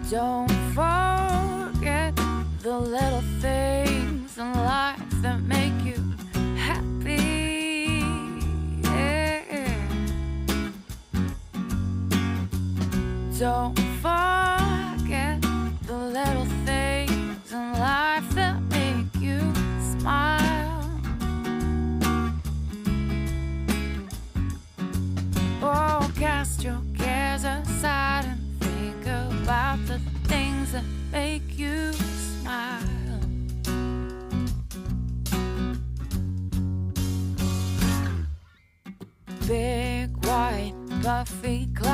Don't forget the little things in life that make you happy. Yeah. Don't forget the little things in life that make you smile. Oh, cast your cares aside and think about the things that make you smile. Big white puffy clouds.